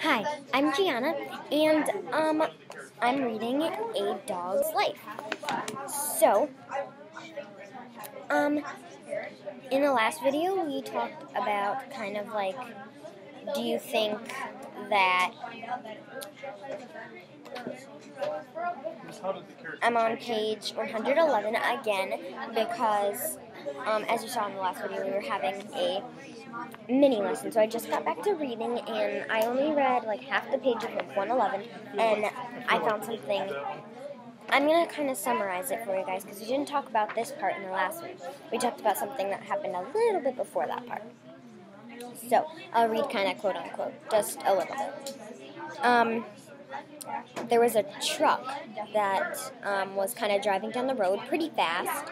Hi, I'm Gianna, and I'm reading A Dog's Life. So, in the last video, we talked about kind of like, do you think that I'm on page 111 again because, as you saw in the last video, we were having a mini lesson. So I just got back to reading, and I only read like half the page of 111, and I found something. I'm going to kind of summarize it for you guys because we didn't talk about this part in the last one. We talked about something that happened a little bit before that part. So I'll read kind of quote unquote, just a little bit. There was a truck that was kind of driving down the road pretty fast,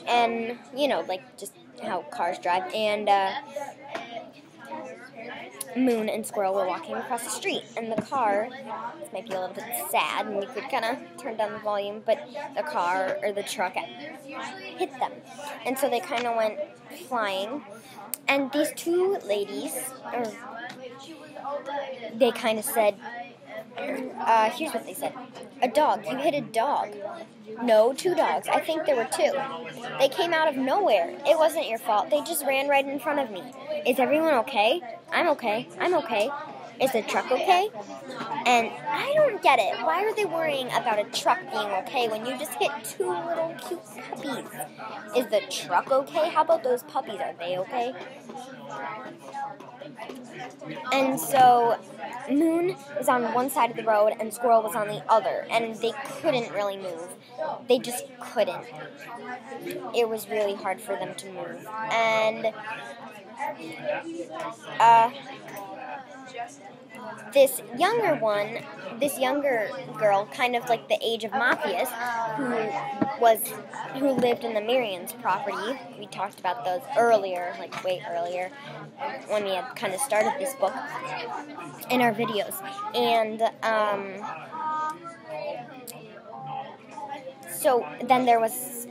and you know, like just how cars drive, and Moon and Squirrel were walking across the street, and the car, this might be a little bit sad, and you could kind of turn down the volume, but the car, or the truck, hit them, and so they kind of went flying, and these two ladies, they kind of said, here's what they said. A dog. You hit a dog. No, two dogs. I think there were two. They came out of nowhere. It wasn't your fault. They just ran right in front of me. Is everyone okay? I'm okay. I'm okay. Is the truck okay? And I don't get it. Why are they worrying about a truck being okay when you just hit two little cute puppies? Is the truck okay? How about those puppies? Are they okay? And so Moon was on one side of the road and Squirrel was on the other, and they couldn't really move. They just couldn't. It was really hard for them to move. And this younger girl, kind of like the age of Matthias, who lived in the Miriam's property. We talked about those earlier, like way earlier, when we had kind of started this book in our videos. And so then there was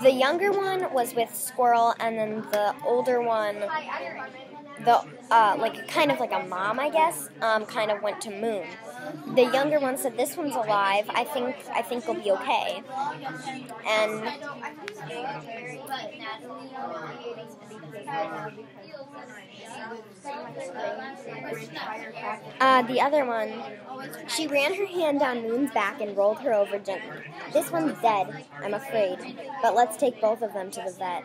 the younger one was with Squirrel, and then the older one, like kind of like a mom, I guess, kind of went to Moon. The younger one said, "This one's alive. I think it'll be okay." And the other one, she ran her hand down Moon's back and rolled her over gently. "This one's dead, I'm afraid, but let's take both of them to the vet."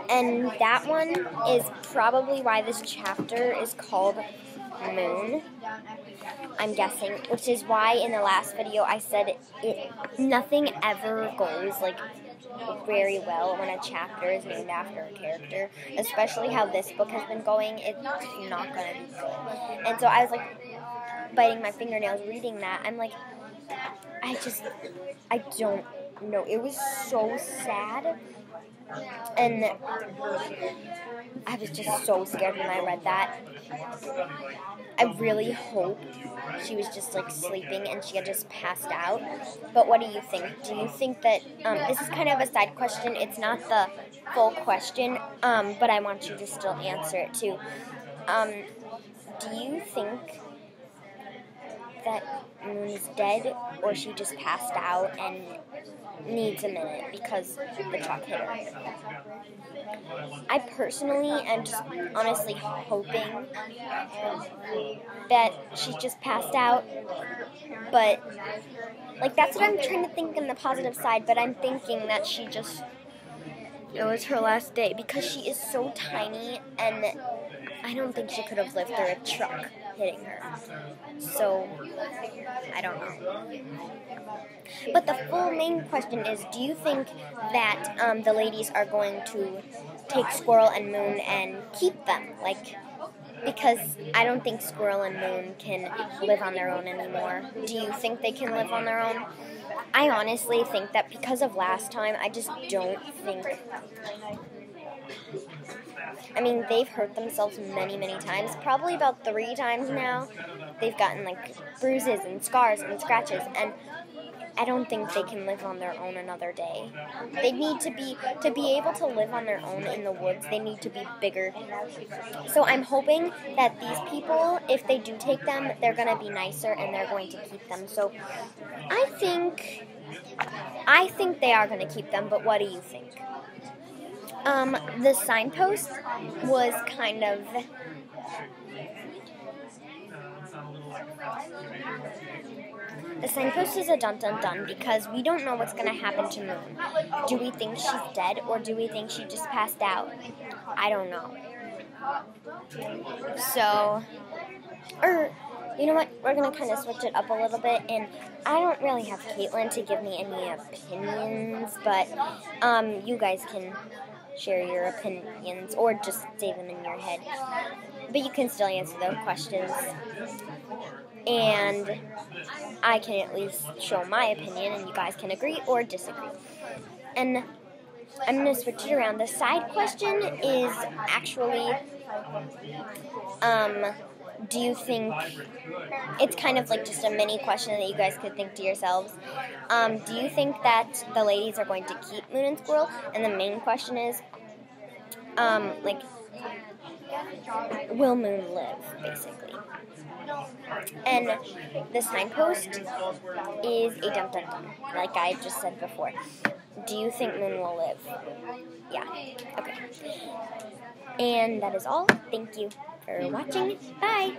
And that one is probably why this chapter is called Moon, I'm guessing, which is why in the last video I said nothing ever goes like very well when a chapter is named after a character, especially how this book has been going. It's not going to be good. And so I was like biting my fingernails reading that. I'm like, I don't know. It was so sad. And I was just so scared when I read that. I really hope she was just like sleeping and she had just passed out. But what do you think? Do you think that, this is kind of a side question, it's not the full question, but I want you to still answer it too. Do you think that Moon is dead, or she just passed out and needs a minute because the truck hit her? I personally am just honestly hoping that she just passed out, but like that's what I'm trying to think in the positive side, but I'm thinking that it was her last day because she is so tiny, and I don't think she could have lived through a truck hitting her. So, I don't know. But the full main question is, do you think that the ladies are going to take Squirrel and Moon and keep them? Like, because I don't think Squirrel and Moon can live on their own anymore. Do you think they can live on their own? I honestly think that because of last time, I just don't think... I mean, they've hurt themselves many, many times. Probably about 3 times now. They've gotten, like, bruises and scars and scratches. And I don't think they can live on their own another day. They need to be able to live on their own in the woods. They need to be bigger. So I'm hoping that these people, if they do take them, they're going to be nicer and they're going to keep them. So I think they are going to keep them, but what do you think? The signpost was kind of... The signpost is a dun-dun-dun because we don't know what's going to happen to Moon. Do we think she's dead or do we think she just passed out? I don't know. So, you know what? We're going to kind of switch it up a little bit, and I don't really have Caitlin to give me any opinions, but you guys can share your opinions or just say them in your head. But you can still answer the questions, and I can at least show my opinion, and you guys can agree or disagree. And I'm going to switch it around. The side question is actually, do you think, it's kind of like just a mini question that you guys could think to yourselves. Do you think that the ladies are going to keep Moon and Squirrel? And the main question is, will Moon live, basically? And the signpost is a dum-dum-dum, like I just said before. Do you think Moon will live? Yeah. Okay. And that is all. Thank you for watching. Bye!